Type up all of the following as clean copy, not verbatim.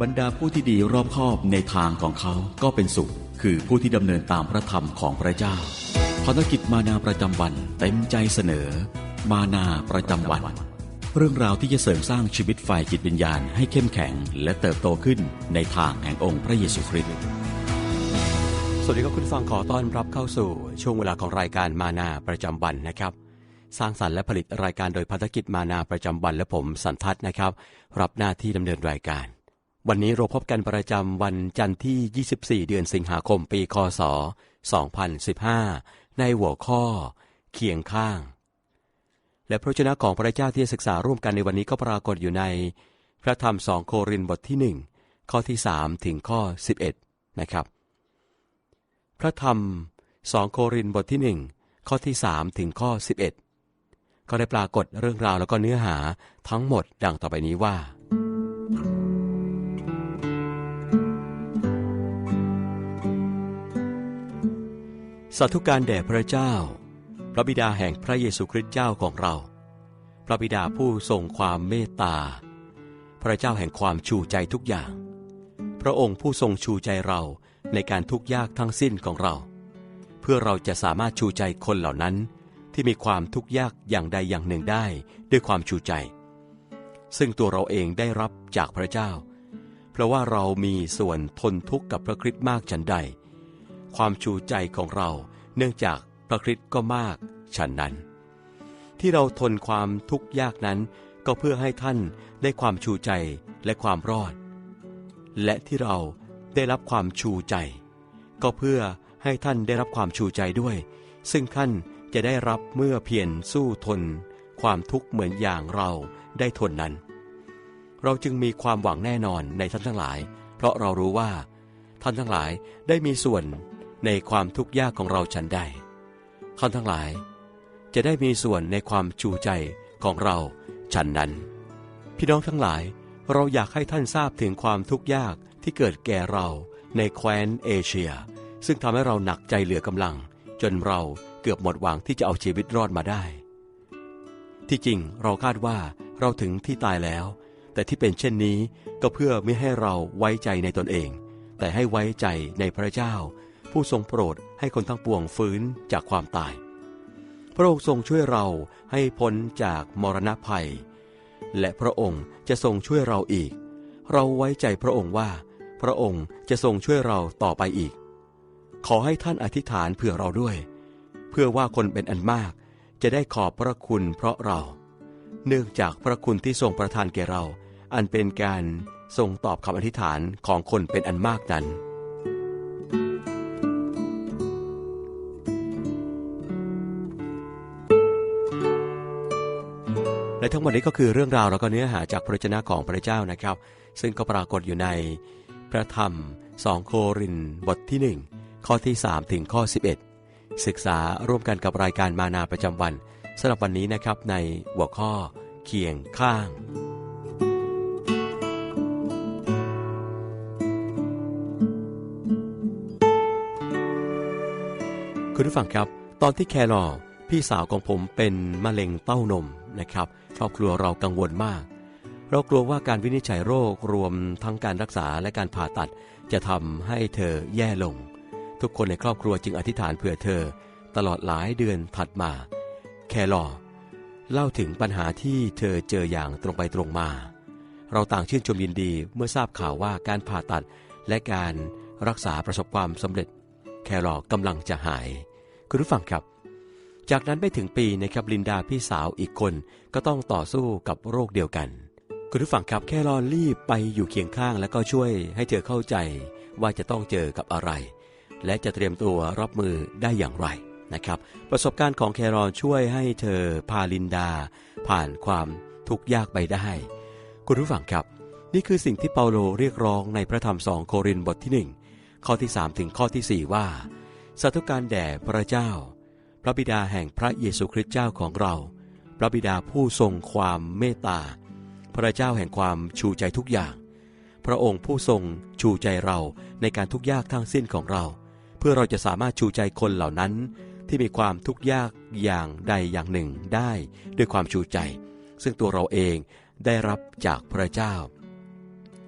บรรดาผู้ที่ดีรอบคอบในทางของเขาก็เป็นสุขคือผู้ที่ดำเนินตามพระธรรมของพระเจ้าภารกิจมานาประจำวันเต็มใจเสนอมานาประจำวันเรื่องราวที่จะเสริมสร้างชีวิตฝ่ายจิตวิญญาณให้เข้มแข็งและเติบโตขึ้นในทางแห่งองค์พระเยซูคริสต์สวัสดีครับคุณฟังขอต้อนรับเข้าสู่ช่วงเวลาของรายการมานาประจำวันนะครับสร้างสรรค์และผลิตรายการโดยภารกิจมานาประจำวันและผมสันทัศน์นะครับรับหน้าที่ดำเนินรายการวันนี้เราพบกันประจำวันจันทร์ที่24เดือนสิงหาคมปีคศ2015ในหัวข้อเคียงข้างและพระวจนะของพระเจ้าที่ศึกษาร่วมกันในวันนี้ก็ปรากฏอยู่ในพระธรรม2โครินธ์บทที่1ข้อที่3ถึงข้อ11นะครับพระธรรม2โครินธ์บทที่1ข้อที่3ถึงข้อ11ก็ได้ปรากฏเรื่องราวแล้วก็เนื้อหาทั้งหมดดังต่อไปนี้ว่าสาธุการแด่พระเจ้าพระบิดาแห่งพระเยซูคริสต์เจ้าของเราพระบิดาผู้ทรงความเมตตาพระเจ้าแห่งความชูใจทุกอย่างพระองค์ผู้ทรงชูใจเราในการทุกข์ยากทั้งสิ้นของเราเพื่อเราจะสามารถชูใจคนเหล่านั้นที่มีความทุกข์ยากอย่างใดอย่างหนึ่งได้ด้วยความชูใจซึ่งตัวเราเองได้รับจากพระเจ้าเพราะว่าเรามีส่วนทนทุกข์กับพระคริสต์มากฉันใดความชูใจของเราเนื่องจากพระคริสต์ก็มากฉันนั้นที่เราทนความทุกข์ยากนั้นก็เพื่อให้ท่านได้ความชูใจและความรอดและที่เราได้รับความชูใจก็เพื่อให้ท่านได้รับความชูใจด้วยซึ่งท่านจะได้รับเมื่อเพียรสู้ทนความทุกข์เหมือนอย่างเราได้ทนนั้นเราจึงมีความหวังแน่นอนในท่านทั้งหลายเพราะเรารู้ว่าท่านทั้งหลายได้มีส่วนในความทุกข์ยากของเราฉันใดท่านทั้งหลายจะได้มีส่วนในความชูใจของเราฉันนั้นพี่น้องทั้งหลายเราอยากให้ท่านทราบถึงความทุกข์ยากที่เกิดแก่เราในแคว้นเอเชียซึ่งทำให้เราหนักใจเหลือกำลังจนเราเกือบหมดหวังที่จะเอาชีวิตรอดมาได้ที่จริงเราคาดว่าเราถึงที่ตายแล้วแต่ที่เป็นเช่นนี้ก็เพื่อไม่ให้เราไว้ใจในตนเองแต่ให้ไว้ใจในพระเจ้าผู้ทรงโปรดให้คนทั้งปวงฟื้นจากความตายพระองค์ทรงช่วยเราให้พ้นจากมรณภัยและพระองค์จะทรงช่วยเราอีกเราไว้ใจพระองค์ว่าพระองค์จะทรงช่วยเราต่อไปอีกขอให้ท่านอธิษฐานเผื่อเราด้วยเพื่อว่าคนเป็นอันมากจะได้ขอบพระคุณเพราะเราเนื่องจากพระคุณที่ทรงประทานแก่เราอันเป็นการทรงตอบคำอธิษฐานของคนเป็นอันมากนั้นและทั้งหมดนี้ก็คือเรื่องราวแล้วก็เนื้อหาจากพระวจนะของพระเจ้านะครับซึ่งก็ปรากฏอยู่ในพระธรรม2โครินธ์บทที่1ข้อที่3ถึงข้อ11ศึกษาร่วมกันกับรายการมานาประจำวันสำหรับวันนี้นะครับในหัวข้อเคียงข้างคุณผู้ฟังครับตอนที่แคลอพี่สาวของผมเป็นมะเร็งเต้านมนะครับครอบครัวเรากังวลมากเรากลัวว่าการวินิจฉัยโรครวมทั้งการรักษาและการผ่าตัดจะทำให้เธอแย่ลงทุกคนในครอบครัวจึงอธิษฐานเผื่อเธอตลอดหลายเดือนถัดมาแคลอเล่าถึงปัญหาที่เธอเจออย่างตรงไปตรงมาเราต่างชื่นชมยินดีเมื่อทราบข่าวว่าการผ่าตัดและการรักษาประสบความสำเร็จแคลอกำลังจะหายคุณผู้ฟังครับจากนั้นไม่ถึงปีนะครับลินดาพี่สาวอีกคนก็ต้องต่อสู้กับโรคเดียวกันคุณผู้ฟังครับแคลอรีบไปอยู่เคียงข้างและก็ช่วยให้เธอเข้าใจว่าจะต้องเจอกับอะไรและจะเตรียมตัวรับมือได้อย่างไรนะครับประสบการณ์ของแคลอช่วยให้เธอพาลินดาผ่านความทุกข์ยากไปได้คุณผู้ฟังครับนี่คือสิ่งที่เปาโลเรียกร้องในพระธรรม2โครินธ์บทที่1ข้อที่3ถึงข้อที่4ว่าสาธุการแด่พระเจ้าพระบิดาแห่งพระเยซูคริสต์เจ้าของเราพระบิดาผู้ทรงความเมตตาพระเจ้าแห่งความชูใจทุกอย่างพระองค์ผู้ทรงชูใจเราในการทุกข์ยากทั้งสิ้นของเราเพื่อเราจะสามารถชูใจคนเหล่านั้นที่มีความทุกข์ยากอย่างใดอย่างหนึ่งได้ด้วยความชูใจซึ่งตัวเราเองได้รับจากพระเจ้า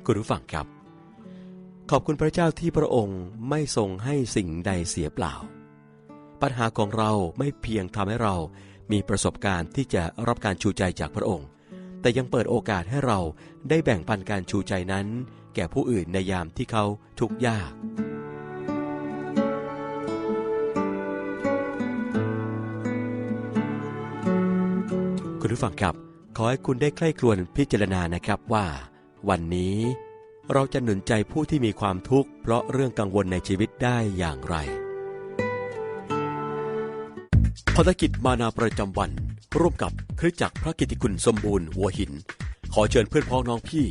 คุณผู้ฟังครับ ขอบคุณพระเจ้าที่พระองค์ไม่ทรงให้สิ่งใดเสียเปล่าปัญหาของเราไม่เพียงทำให้เรามีประสบการณ์ที่จะรับการชูใจจากพระองค์แต่ยังเปิดโอกาสให้เราได้แบ่งปันการชูใจนั้นแก่ผู้อื่นในยามที่เขาทุกข์ยากคุณผู้ฟังครับขอให้คุณได้ใคร่ครวญพิจารณานะครับว่าวันนี้เราจะหนุนใจผู้ที่มีความทุกข์เพราะเรื่องกังวลในชีวิตได้อย่างไรภารกิจมานาประจำวันร่วมกับคริสตจักรพระกิตติคุณสมบูรณ์หัวหินขอเชิญเพื่อนพ้องน้องพี่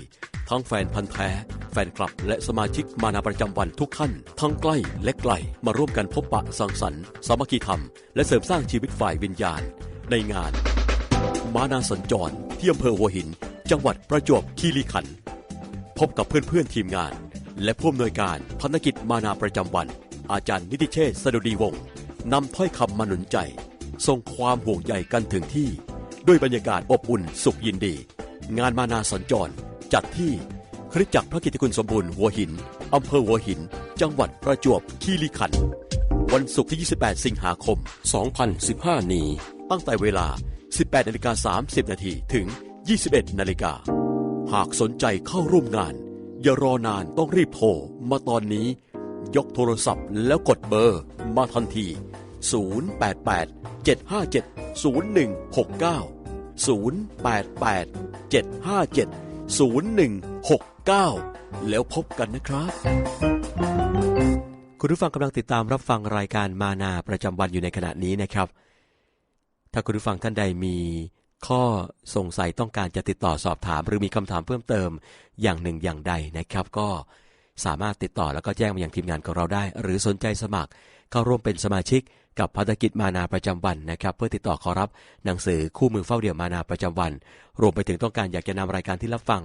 ทั้งแฟนพันธ์แท้แฟนคลับและสมาชิกมานาประจำวันทุกท่านทั้งใกล้และไกลมาร่วมกันพบปะสังสรรค์สามัคคีธรรมและเสริมสร้างชีวิตฝ่ายวิญญาณในงานมานาสัญจรที่อำเภอหัวหินจังหวัดประจวบคีรีขันธ์พบกับเพื่อนๆทีมงานและผู้อำนวยการภารกิจมานาประจำวันอาจารย์นิติเชษฐ์สดุดีวงศ์นำถ้อยคำมาหนุนใจส่งความห่วงใยกันถึงที่ด้วยบรรยากาศอบอุ่นสุขยินดีงานมานาสัญจรจัดที่คริสตจักรพระกิตติคุณสมบูรณ์หัวหินอำเภอหัวหินจังหวัดประจวบคีรีขันธ์วันศุกร์ที่ 28 สิงหาคม 2015 นี้ตั้งแต่เวลา 18:30 น.ถึง 21:00 น.หากสนใจเข้าร่วมงานอย่ารอนานต้องรีบโทรมาตอนนี้ยกโทรศัพท์แล้วกดเบอร์มาทันที088-757-0169 แล้วพบกันนะครับคุณผู้ฟังกำลังติดตามรับฟังรายการมานาประจำวันอยู่ในขณะนี้นะครับถ้าคุณผู้ฟังท่านใดมีข้อสงสัยต้องการจะติดต่อสอบถามหรือมีคำถามเพิ่มเติมอย่างหนึ่งอย่างใดนะครับก็สามารถติดต่อแล้วก็แจ้งมายังทีมงานของเราได้หรือสนใจสมัครเข้าร่วมเป็นสมาชิกกับภารกิจมานาประจำวันนะครับเพื่อติดต่อขอรับหนังสือคู่มือเฝ้าเดี่ยวมานาประจำวันรวมไปถึงต้องการอยากจะนำรายการที่รับฟัง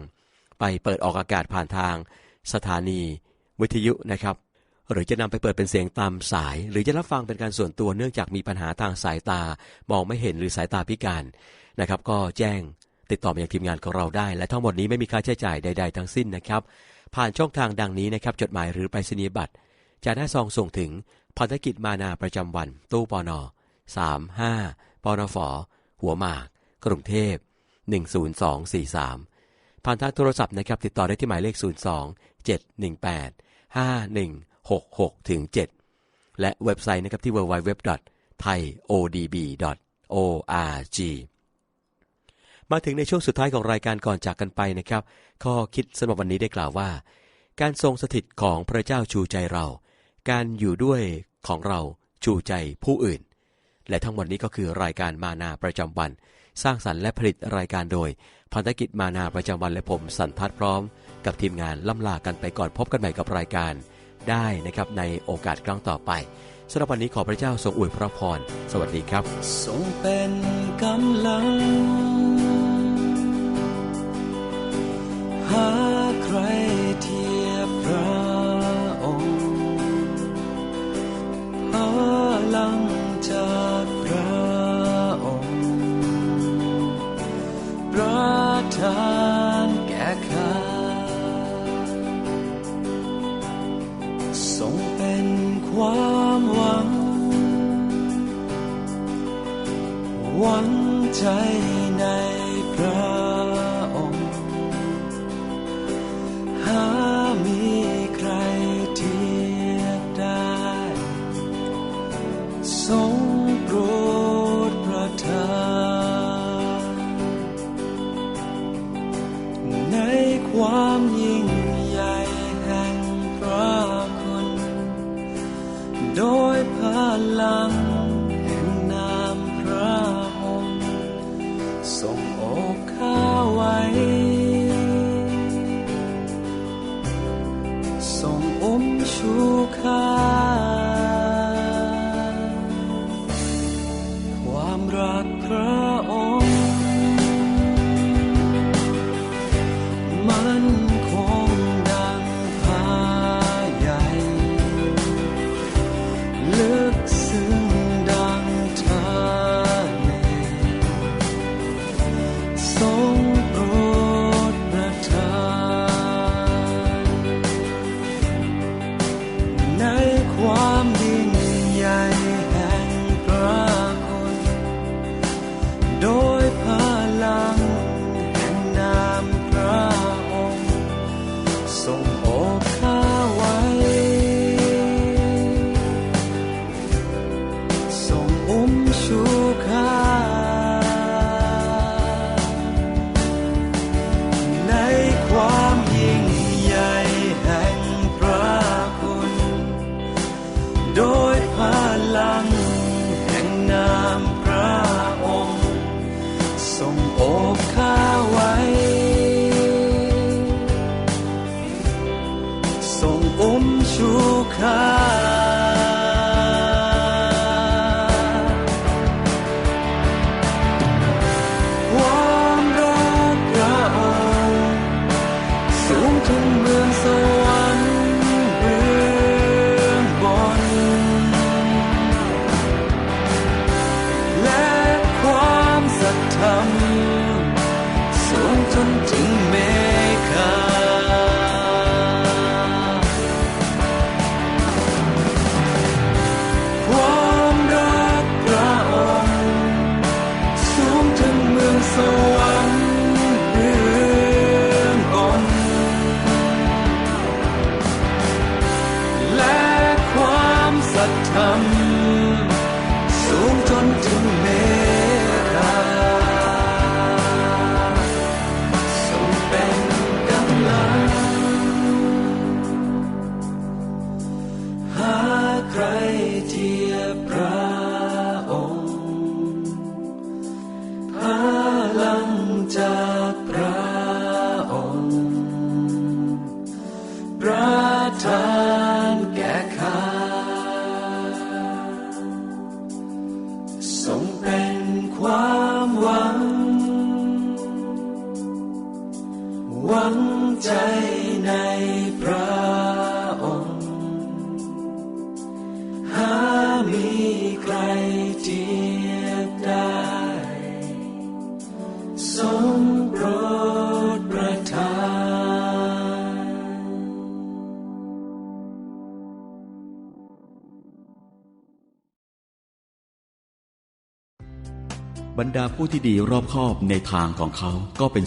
ไปเปิดออกอากาศผ่านทางสถานีวิทยุนะครับหรือจะนำไปเปิดเป็นเสียงตามสายหรือจะรับฟังเป็นการส่วนตัวเนื่องจากมีปัญหาทางสายตามองไม่เห็นหรือสายตาพิการนะครับก็แจ้งติดต่อมายังทีมงานของเราได้และทั้งหมดนี้ไม่มีค่าใช้จ่ายใดๆทั้งสิ้นนะครับผ่านช่องทางดังนี้นะครับจดหมายหรือไปรษณียบัตรจะได้ซองส่งถึงภารกิจมานาประจำวันตู้ปน35ปนฝหัวหมากกรุงเทพ10243ผ่านทางโทรศัพท์นะครับติดต่อได้ที่หมายเลข02-718-5166-7และเว็บไซต์นะครับที่ www.thaiodb.org มาถึงในช่วงสุดท้ายของรายการก่อนจากกันไปนะครับข้อคิดสำหรับวันนี้ได้กล่าวว่าการทรงสถิตของพระเจ้าชูใจเราการอยู่ด้วยของเราชูใจผู้อื่นและทั้งหมดนี้ก็คือรายการมานาประจำวันสร้างสรรค์และผลิตรายการโดยพันธกิจมานาประจำวันและผมสันทัศน์พร้อมกับทีมงานล่ำลากันไปก่อนพบกันใหม่กับรายการได้นะครับในโอกาสครั้งต่อไปสำหรับวันนี้ขอพระเจ้าทรงอวยพระพรสวัสดีครับทรงเป็นกำลังหาใครเทียบพระองค์พลังจากพระองค์ประทานแก่ข้าทรงเป็นความหวังใจในพระองค์หามีใครเทียบได้ทรงโปรดประทานในความยิ่งใหญ่แห่งพระคุณโดยพลังแห่งนามพระองค์ทรงโอบข้าไว้ทรงอุ้มชูข้าความรักพระองค์มันคงดังพาใหญ่ลึกซึ้งดังทะเลทรงโปรดประทาน อุ้มชูข้าความรักพระองค์สูงถึงเมืองสวรรค์เบื้องบนและความสัตย์ธรรมสูงจนถึงเมฆาความรักพระองค์สูงถึงเมืองสวรรค์เบื้องบนและความสัตย์ธรรมสูงจนถึงเมฆาทรงเป็นกำลังหาใครเทียบพระองค์พลังจากพระองค์ประทานแก่ข้าทรงเป็นความหวังใจในพระองค์หามีใครเทียบได้ทรงโปรดประทาน บรรดาผู้ที่ดีรอบคอบในทางของเขาก็เป็น